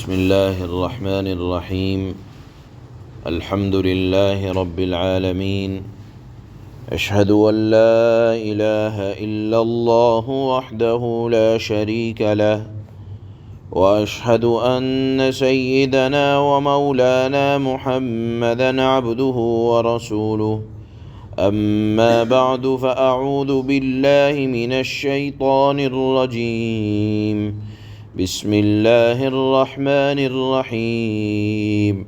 بسم اللہ الرحمن الرحیم الحمد للہ رب العالمین اشہد ان لا الہ الا اللہ وحدہ لا شریک لہ واشہد ان سیدنا ومولانا محمدا عبدہ ورسولہ اما بعد فاعوذ باللہ من الشیطان الرجیم بسم اللہ الرحمن الرحیم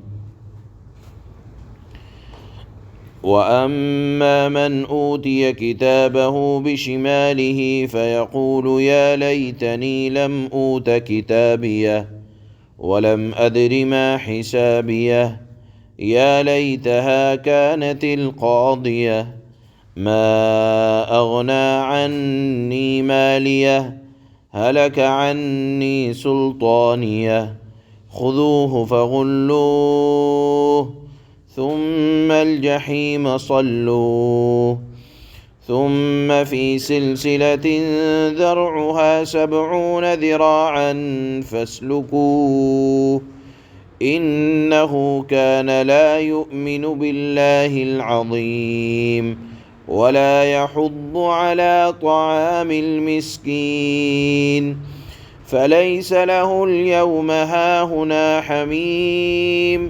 وَأَمَّا مَنْ أُوتِيَ كِتَابَهُ بِشِمَالِهِ فَيَقُولُ يَا لَيْتَنِي لَمْ أُوتَ كِتَابِيَهْ وَلَمْ أَدْرِ مَا حِسَابِيَهْ يَا لَيْتَهَا كَانَتِ الْقَاضِيَةَ مَا أَغْنَى عَنِّي مَالِيَهْ هلك عني سلطانيه خذوه فغلوه ثم الجحيم صلوه ثم في سلسلة ذرعها 70 ذراعا فاسلكوه إنه كان لا يؤمن بالله العظيم ولا يحض على طعام المسكين فليس له اليوم هاهنا حميم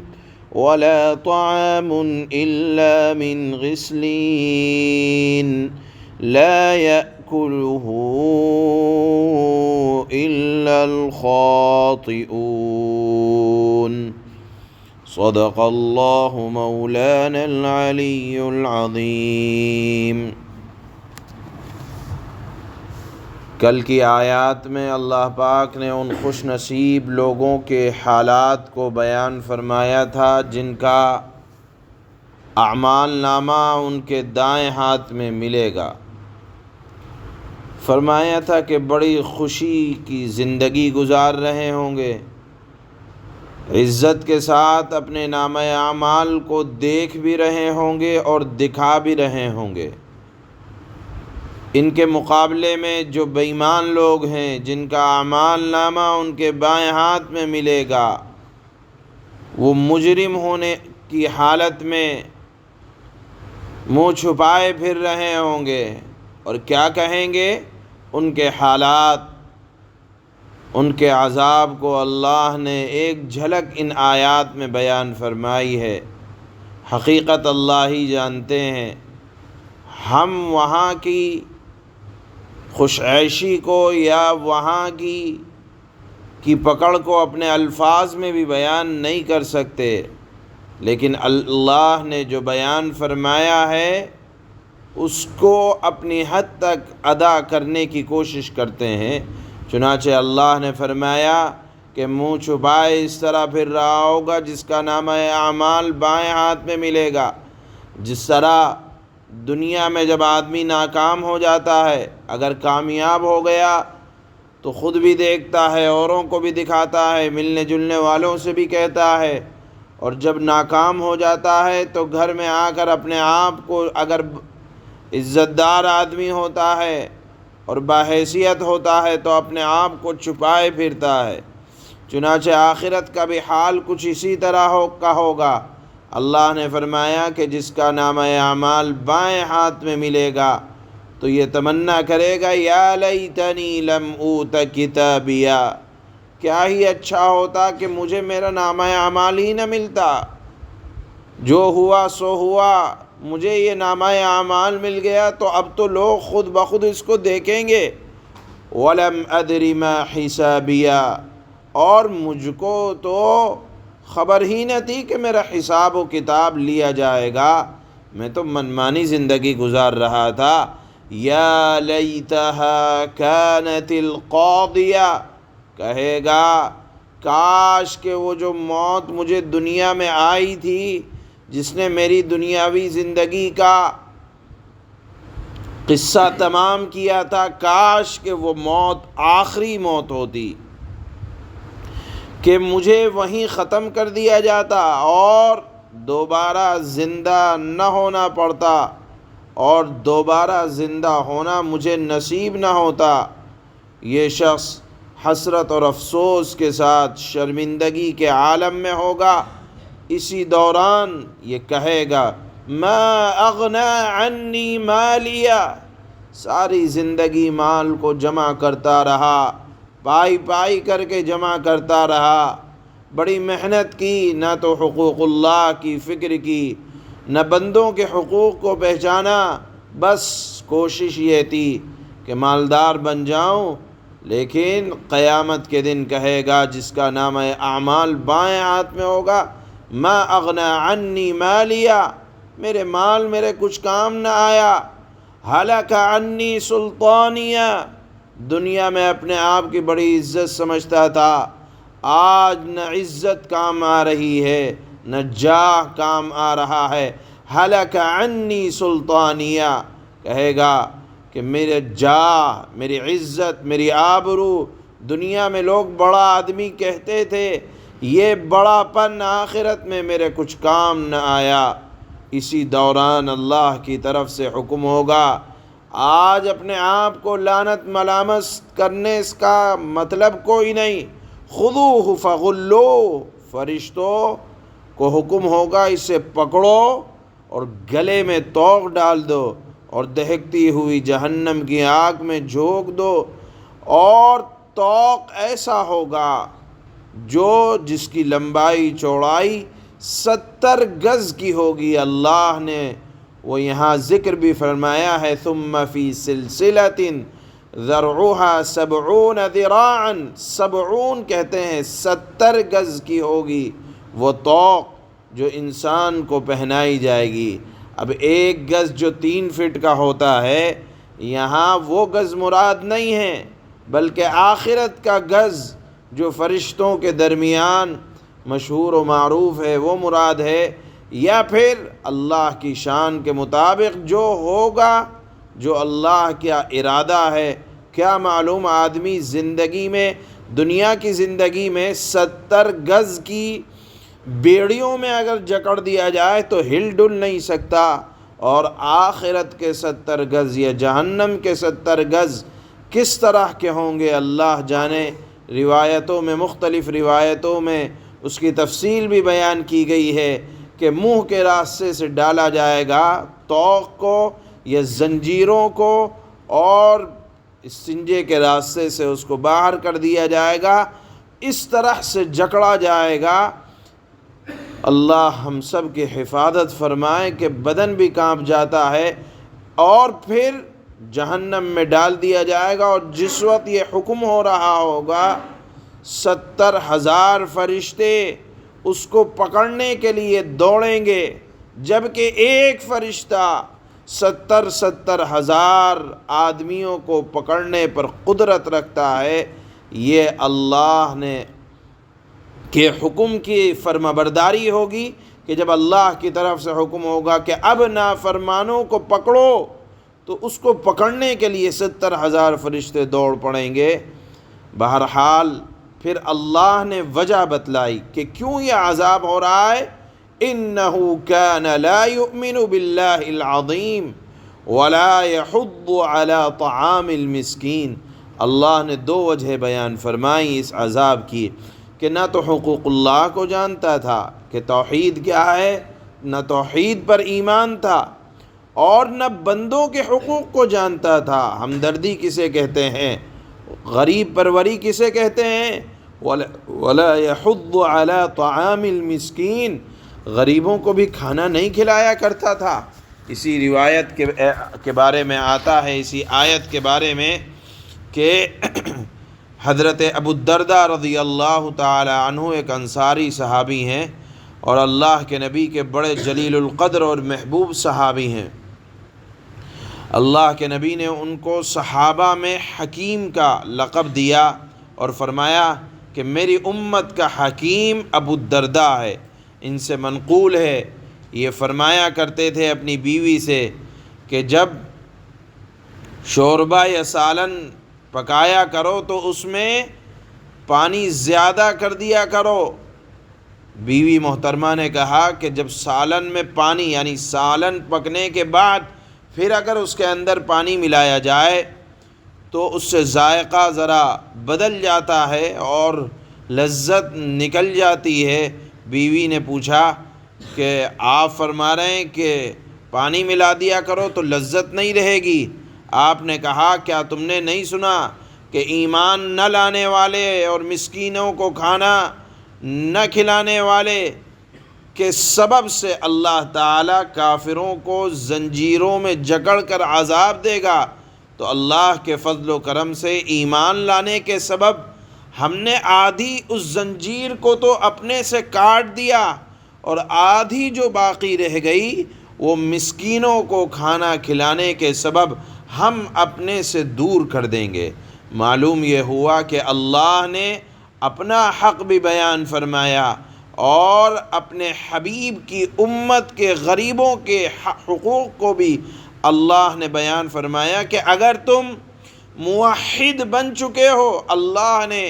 ولا طعام إلا من غسلين لا يأكله إلا الخاطئون صدق اللہ مولانا العلی العظیم۔ کل کی آیات میں اللہ پاک نے ان خوش نصیب لوگوں کے حالات کو بیان فرمایا تھا جن کا اعمال نامہ ان کے دائیں ہاتھ میں ملے گا۔ فرمایا تھا کہ بڑی خوشی کی زندگی گزار رہے ہوں گے، عزت کے ساتھ اپنے نامہ اعمال کو دیکھ بھی رہے ہوں گے اور دکھا بھی رہے ہوں گے۔ ان کے مقابلے میں جو بے ایمان لوگ ہیں جن کا اعمال نامہ ان کے بائیں ہاتھ میں ملے گا، وہ مجرم ہونے کی حالت میں منہ چھپائے پھر رہے ہوں گے اور کیا کہیں گے؟ ان کے حالات، ان کے عذاب کو اللہ نے ایک جھلک ان آیات میں بیان فرمائی ہے۔ حقیقت اللہ ہی جانتے ہیں۔ ہم وہاں کی خوش عیشی کو یا وہاں کی پکڑ کو اپنے الفاظ میں بھی بیان نہیں کر سکتے، لیکن اللہ نے جو بیان فرمایا ہے اس کو اپنی حد تک ادا کرنے کی کوشش کرتے ہیں۔ چنانچہ اللہ نے فرمایا کہ منہ چھپائے اس طرح پھر رہا ہوگا جس کا نامہ اعمال بائیں ہاتھ میں ملے گا۔ جس طرح دنیا میں جب آدمی ناکام ہو جاتا ہے، اگر کامیاب ہو گیا تو خود بھی دیکھتا ہے، اوروں کو بھی دکھاتا ہے، ملنے جلنے والوں سے بھی کہتا ہے، اور جب ناکام ہو جاتا ہے تو گھر میں آ کر اپنے آپ کو، اگر عزت دار آدمی ہوتا ہے اور باحیثیت ہوتا ہے تو اپنے آپ کو چھپائے پھرتا ہے۔ چنانچہ آخرت کا بھی حال کچھ اسی طرح کا ہوگا۔ اللہ نے فرمایا کہ جس کا نامہ اعمال بائیں ہاتھ میں ملے گا تو یہ تمنا کرے گا یا لیتنی لم اوت کتابیہ، کیا ہی اچھا ہوتا کہ مجھے میرا نامہ اعمال ہی نہ ملتا، جو ہوا سو ہوا، مجھے یہ نامہ اعمال مل گیا تو اب تو لوگ خود بخود اس کو دیکھیں گے۔ وَلَمْ أَدْرِ مَا حِسَابِيَا، اور مجھ کو تو خبر ہی نہ تھی کہ میرا حساب و کتاب لیا جائے گا، میں تو منمانی زندگی گزار رہا تھا۔ یا لیتہا کانت القاضیہ، کہے گا کاش کہ وہ جو موت مجھے دنیا میں آئی تھی، جس نے میری دنیاوی زندگی کا قصہ تمام کیا تھا، کاش کہ وہ موت آخری موت ہوتی، کہ مجھے وہیں ختم کر دیا جاتا اور دوبارہ زندہ نہ ہونا پڑتا اور دوبارہ زندہ ہونا مجھے نصیب نہ ہوتا۔ یہ شخص حسرت اور افسوس کے ساتھ شرمندگی کے عالم میں ہوگا، اسی دوران یہ کہے گا ما اغنی عنی مالیہ، ساری زندگی مال کو جمع کرتا رہا، پائی پائی کر کے جمع کرتا رہا، بڑی محنت کی، نہ تو حقوق اللہ کی فکر کی، نہ بندوں کے حقوق کو پہچانا، بس کوشش یہ تھی کہ مالدار بن جاؤں۔ لیکن قیامت کے دن کہے گا جس کا نامہ اعمال بائیں ہاتھ میں ہوگا ما اغنی عنی مالیہ، میرے مال میرے کچھ کام نہ آیا، ہلک عنی سلطانیہ، دنیا میں اپنے آپ کی بڑی عزت سمجھتا تھا، آج نہ عزت کام آ رہی ہے نہ جاہ کام آ رہا ہے، ہلک عنی سلطانیہ، کہے گا کہ میرے جاہ، میری عزت، میری آبرو، دنیا میں لوگ بڑا آدمی کہتے تھے، یہ بڑا پن آخرت میں میرے کچھ کام نہ آیا۔ اسی دوران اللہ کی طرف سے حکم ہوگا، آج اپنے آپ کو لعنت ملامت کرنے اس کا مطلب کوئی نہیں، خذوہ فغلوہ، فرشتوں کو حکم ہوگا اسے پکڑو اور گلے میں توق ڈال دو اور دہکتی ہوئی جہنم کی آگ میں جھونک دو، اور توق ایسا ہوگا جس کی لمبائی چوڑائی 70 گز کی ہوگی۔ اللہ نے وہ یہاں ذکر بھی فرمایا ہے ثم فی سلسلۃ ذرعها 70 ذراعا، 70 کہتے ہیں 70 گز کی ہوگی وہ توق جو انسان کو پہنائی جائے گی۔ اب 1 گز جو 3 فٹ کا ہوتا ہے، یہاں وہ گز مراد نہیں ہے، بلکہ آخرت کا گز جو فرشتوں کے درمیان مشہور و معروف ہے وہ مراد ہے، یا پھر اللہ کی شان کے مطابق جو ہوگا، جو اللہ کا ارادہ ہے۔ کیا معلوم آدمی زندگی میں، دنیا کی زندگی میں 70 گز کی بیڑیوں میں اگر جکڑ دیا جائے تو ہل ڈل نہیں سکتا، اور آخرت کے 70 گز یا جہنم کے 70 گز کس طرح کے ہوں گے اللہ جانے۔ روایتوں میں، مختلف روایتوں میں اس کی تفصیل بھی بیان کی گئی ہے کہ منہ کے راستے سے ڈالا جائے گا توق کو یا زنجیروں کو، اور استنجے کے راستے سے اس کو باہر کر دیا جائے گا، اس طرح سے جکڑا جائے گا۔ اللہ ہم سب کی حفاظت فرمائے کہ بدن بھی کانپ جاتا ہے، اور پھر جہنم میں ڈال دیا جائے گا، اور جس وقت یہ حکم ہو رہا ہوگا 70,000 فرشتے اس کو پکڑنے کے لیے دوڑیں گے، جبکہ ایک فرشتہ 70,000 آدمیوں کو پکڑنے پر قدرت رکھتا ہے۔ یہ اللہ نے کے حکم کی فرمانبرداری ہوگی کہ جب اللہ کی طرف سے حکم ہوگا کہ اب نافرمانوں کو پکڑو، تو اس کو پکڑنے کے لیے 70,000 فرشتے دوڑ پڑیں گے۔ بہرحال پھر اللہ نے وجہ بتلائی کہ کیوں یہ عذاب ہو رہا ہے، إِنَّهُ كَانَ لَا يُؤْمِنُ بِاللَّهِ الْعَظِيمِ وَلَا يَحُضُّ عَلَى طَعَامِ الْمِسْكِينِ۔ اللہ نے 2 وجہ بیان فرمائی اس عذاب کی، کہ نہ تو حقوق اللہ کو جانتا تھا کہ توحید کیا ہے، نہ توحید پر ایمان تھا، اور نہ بندوں کے حقوق کو جانتا تھا۔ ہمدردی کسے کہتے ہیں، غریب پروری کسے کہتے ہیں، وَلَا يَحُضُّ عَلَى طَعَامِ الْمِسْكِينِ، غریبوں کو بھی کھانا نہیں کھلایا کرتا تھا۔ اسی روایت کے بارے میں آتا ہے، اسی آیت کے بارے میں، کہ حضرت ابو الدرداء رضی اللہ تعالی عنہ ایک انصاری صحابی ہیں، اور اللہ کے نبی کے بڑے جلیل القدر اور محبوب صحابی ہیں۔ اللہ کے نبی نے ان کو صحابہ میں حکیم کا لقب دیا اور فرمایا کہ میری امت کا حکیم ابو الدرداء ہے۔ ان سے منقول ہے، یہ فرمایا کرتے تھے اپنی بیوی سے کہ جب شوربہ یا سالن پکایا کرو تو اس میں پانی زیادہ کر دیا کرو۔ بیوی محترمہ نے کہا کہ جب سالن میں پانی، یعنی سالن پکنے کے بعد پھر اگر اس کے اندر پانی ملایا جائے تو اس سے ذائقہ ذرا بدل جاتا ہے اور لذت نکل جاتی ہے۔ بیوی نے پوچھا کہ آپ فرما رہے ہیں کہ پانی ملا دیا کرو تو لذت نہیں رہے گی۔ آپ نے کہا کیا تم نے نہیں سنا کہ ایمان نہ لانے والے اور مسکینوں کو کھانا نہ کھلانے والے کے سبب سے اللہ تعالیٰ کافروں کو زنجیروں میں جکڑ کر عذاب دے گا؟ تو اللہ کے فضل و کرم سے ایمان لانے کے سبب ہم نے آدھی اس زنجیر کو تو اپنے سے کاٹ دیا، اور آدھی جو باقی رہ گئی وہ مسکینوں کو کھانا کھلانے کے سبب ہم اپنے سے دور کر دیں گے۔ معلوم یہ ہوا کہ اللہ نے اپنا حق بھی بیان فرمایا اور اپنے حبیب کی امت کے غریبوں کے حقوق کو بھی اللہ نے بیان فرمایا کہ اگر تم موحد بن چکے ہو، اللہ نے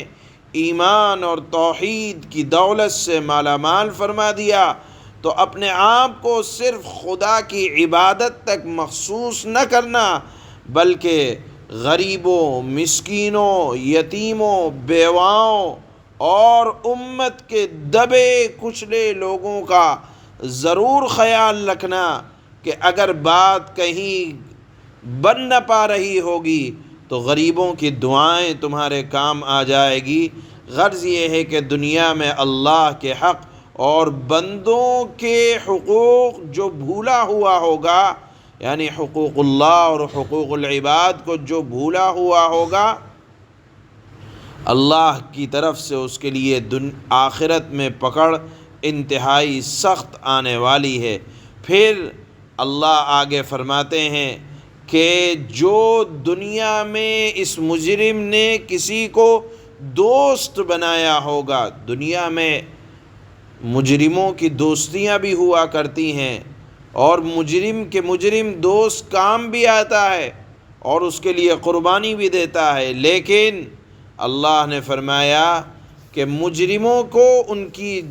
ایمان اور توحید کی دولت سے مالا مال فرما دیا، تو اپنے آپ کو صرف خدا کی عبادت تک مخصوص نہ کرنا، بلکہ غریبوں، مسکینوں، یتیموں، بیواؤں اور امت کے دبے کچلے لوگوں کا ضرور خیال رکھنا کہ اگر بات کہیں بن نہ پا رہی ہوگی تو غریبوں کی دعائیں تمہارے کام آ جائے گی۔ غرض یہ ہے کہ دنیا میں اللہ کے حق اور بندوں کے حقوق جو بھولا ہوا ہوگا، یعنی حقوق اللہ اور حقوق العباد کو جو بھولا ہوا ہوگا، اللہ کی طرف سے اس کے لیے آخرت میں پکڑ انتہائی سخت آنے والی ہے۔ پھر اللہ آگے فرماتے ہیں کہ جو دنیا میں اس مجرم نے کسی کو دوست بنایا ہوگا، دنیا میں مجرموں کی دوستیاں بھی ہوا کرتی ہیں، اور مجرم کے مجرم دوست کام بھی آتا ہے اور اس کے لیے قربانی بھی دیتا ہے، لیکن اللہ نے فرمایا کہ مجرموں کو ان کی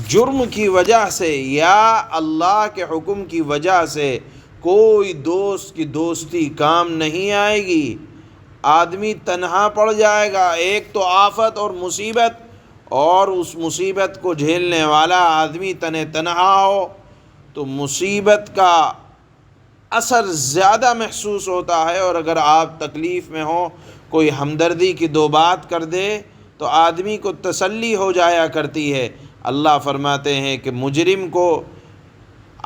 جرم کی وجہ سے یا اللہ کے حکم کی وجہ سے کوئی دوست کی دوستی کام نہیں آئے گی۔ آدمی تنہا پڑ جائے گا، ایک تو آفت اور مصیبت، اور اس مصیبت کو جھیلنے والا آدمی تنہا ہو تو مصیبت کا اثر زیادہ محسوس ہوتا ہے، اور اگر آپ تکلیف میں ہوں کوئی ہمدردی کی دو بات کر دے تو آدمی کو تسلی ہو جایا کرتی ہے۔ اللہ فرماتے ہیں کہ مجرم کو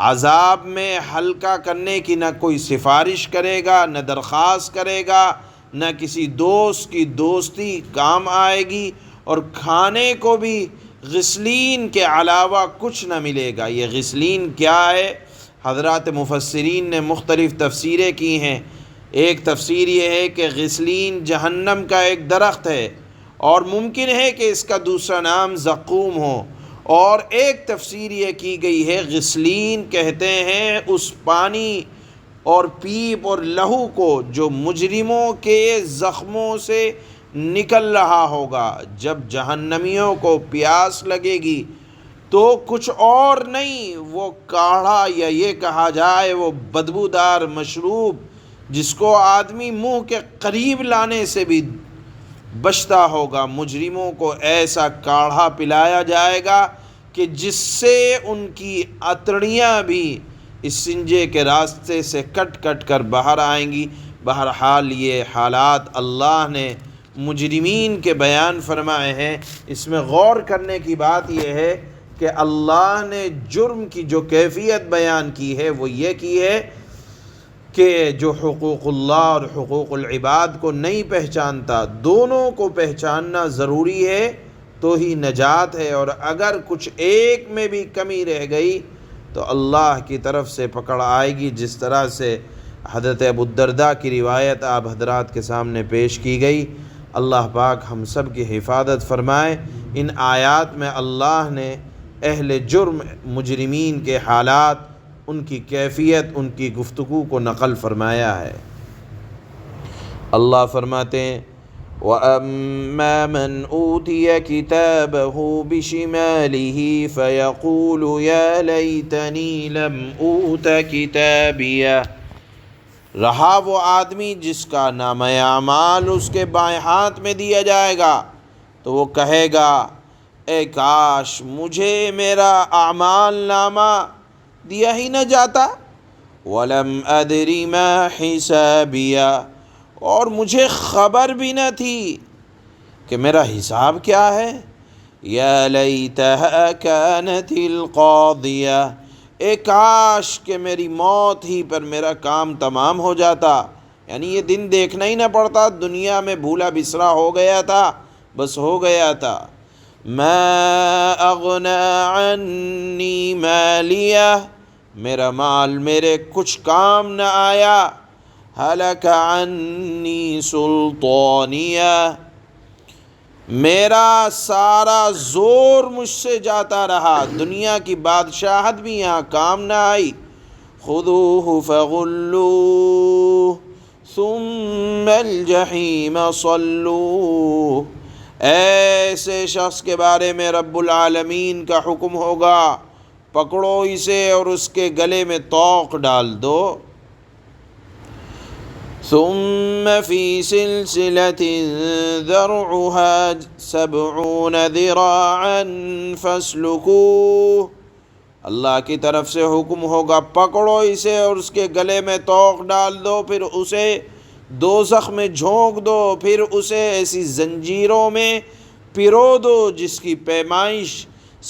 عذاب میں ہلکا کرنے کی نہ کوئی سفارش کرے گا، نہ درخواست کرے گا، نہ کسی دوست کی دوستی کام آئے گی، اور کھانے کو بھی غسلین کے علاوہ کچھ نہ ملے گا۔ یہ غسلین کیا ہے؟ حضرات مفسرین نے مختلف تفسیریں کی ہیں۔ ایک تفسیر یہ ہے کہ غسلین جہنم کا ایک درخت ہے، اور ممکن ہے کہ اس کا دوسرا نام زقوم ہو، اور ایک تفسیر یہ کی گئی ہے غسلین کہتے ہیں اس پانی اور پیپ اور لہو کو جو مجرموں کے زخموں سے نکل رہا ہوگا۔ جب جہنمیوں کو پیاس لگے گی تو کچھ اور نہیں، وہ کاڑھا یا یہ کہا جائے وہ بدبودار مشروب جس کو آدمی منہ کے قریب لانے سے بھی بچتا ہوگا، مجرموں کو ایسا کاڑھا پلایا جائے گا کہ جس سے ان کی اتڑیاں بھی اس سنجے کے راستے سے کٹ کٹ کر باہر آئیں گی۔ بہرحال یہ حالات اللہ نے مجرمین کے بیان فرمائے ہیں۔ اس میں غور کرنے کی بات یہ ہے کہ اللہ نے جرم کی جو کیفیت بیان کی ہے وہ یہ کی ہے کہ جو حقوق اللہ اور حقوق العباد کو نہیں پہچانتا، دونوں کو پہچاننا ضروری ہے تو ہی نجات ہے، اور اگر کچھ ایک میں بھی کمی رہ گئی تو اللہ کی طرف سے پکڑ آئے گی، جس طرح سے حضرت ابو الدرداء کی روایت آپ حضرات کے سامنے پیش کی گئی۔ اللہ پاک ہم سب کی حفاظت فرمائے۔ ان آیات میں اللہ نے اہل جرم مجرمین کے حالات، ان کی کیفیت، ان کی گفتگو کو نقل فرمایا ہے۔ اللہ فرماتے ہیں وَأَمَّا مَنْ أُوتِيَ كِتَابَهُ بِشِمَالِهِ فَيَقُولُ يَا لَيْتَنِي لَمْ أُوتَ كِتَابِيَهْ رہا وہ آدمی جس کا نامہ اعمال اس کے بائیں ہاتھ میں دیا جائے گا تو وہ کہے گا اے کاش مجھے میرا اعمال نامہ دیا ہی نہ جاتا، وَلَمْ أَدْرِ مَا حِسَابِيَا، اور مجھے خبر بھی نہ تھی کہ میرا حساب کیا ہے، یا لیتہا کانت القاضیہ، اے کاش کہ میری موت ہی پر میرا کام تمام ہو جاتا، یعنی یہ دن دیکھنا ہی نہ پڑتا، دنیا میں بھولا بسرا ہو گیا تھا، بس ہو گیا تھا۔ ما اغنی عنی مالیہ، میرا مال میرے کچھ کام نہ آیا، ہلک عنی سلطانیہ، میرا سارا زور مجھ سے جاتا رہا، دنیا کی بادشاہت بھی یہاں کام نہ آئی۔ خذوہ فغلوہ ثم الجحیم صلوہ، ایسے شخص کے بارے میں رب العالمین کا حکم ہوگا پکڑو اسے اور اس کے گلے میں طوق ڈال دو۔ ثم فی سلسلۃ ذرعها 70 ذراعا فاسلکوہ، اللہ کی طرف سے حکم ہوگا پکڑو اسے اور اس کے گلے میں طوق ڈال دو، پھر اسے دوزخ میں جھونک دو، پھر اسے ایسی زنجیروں میں پرو دو جس کی پیمائش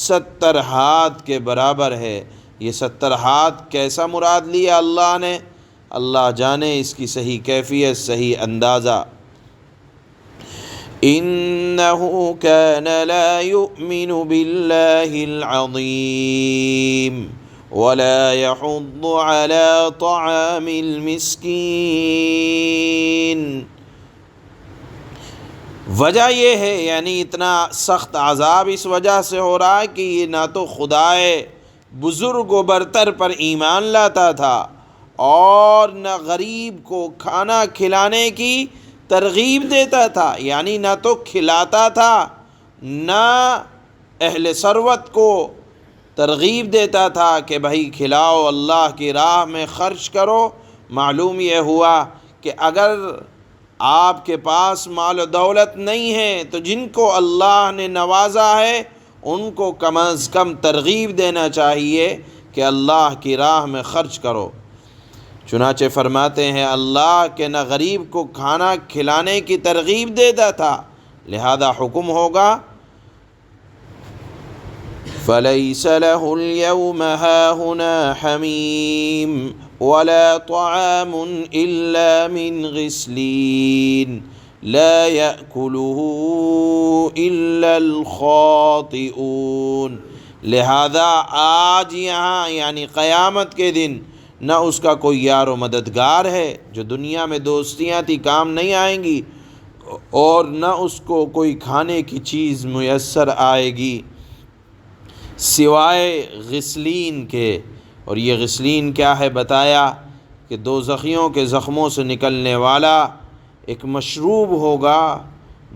70 ہاتھ کے برابر ہے۔ یہ 70 ہاتھ کیسا مراد لیا اللہ نے، اللہ جانے اس کی صحیح کیفیت، صحیح اندازہ۔ انہ کان لا یؤمن باللہ العظیم ولا یحض علی طعام المسکین، وجہ یہ ہے، یعنی اتنا سخت عذاب اس وجہ سے ہو رہا ہے کہ یہ نہ تو خدائے بزرگ و برتر پر ایمان لاتا تھا اور نہ غریب کو کھانا کھلانے کی ترغیب دیتا تھا، یعنی نہ تو کھلاتا تھا نہ اہل ثروت کو ترغیب دیتا تھا کہ بھائی کھلاؤ، اللہ کی راہ میں خرچ کرو۔ معلوم یہ ہوا کہ اگر آپ کے پاس مال و دولت نہیں ہے تو جن کو اللہ نے نوازا ہے ان کو کم از کم ترغیب دینا چاہیے کہ اللہ کی راہ میں خرچ کرو۔ چنانچہ فرماتے ہیں اللہ کہ نہ غریب کو کھانا کھلانے کی ترغیب دیتا تھا، لہذا حکم ہوگا فَلَيْسَ لَهُ الْيَوْمَ هَاهُنَا حَمِيمٌ وَلَا طَعَامٌ إِلَّا مِنْ غِسْلِينٍ لَا يَأْكُلُهُ إِلَّا الْخَاطِئُونَ، لہذا آج یہاں یعنی قیامت کے دن نہ اس کا کوئی یار و مددگار ہے، جو دنیا میں دوستیاں تھی کام نہیں آئیں گی، اور نہ اس کو کوئی کھانے کی چیز میسر آئے گی سوائے غسلین کے۔ اور یہ غسلین کیا ہے بتایا کہ دوزخیوں کے زخموں سے نکلنے والا ایک مشروب ہوگا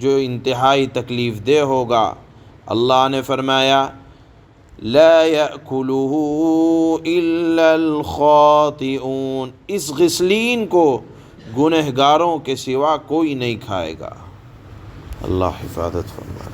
جو انتہائی تکلیف دہ ہوگا۔ اللہ نے فرمایا لا یأکلہ الا الخاطئون، اس غسلین کو گنہگاروں کے سوا کوئی نہیں کھائے گا۔ اللہ حفاظت فرمائے۔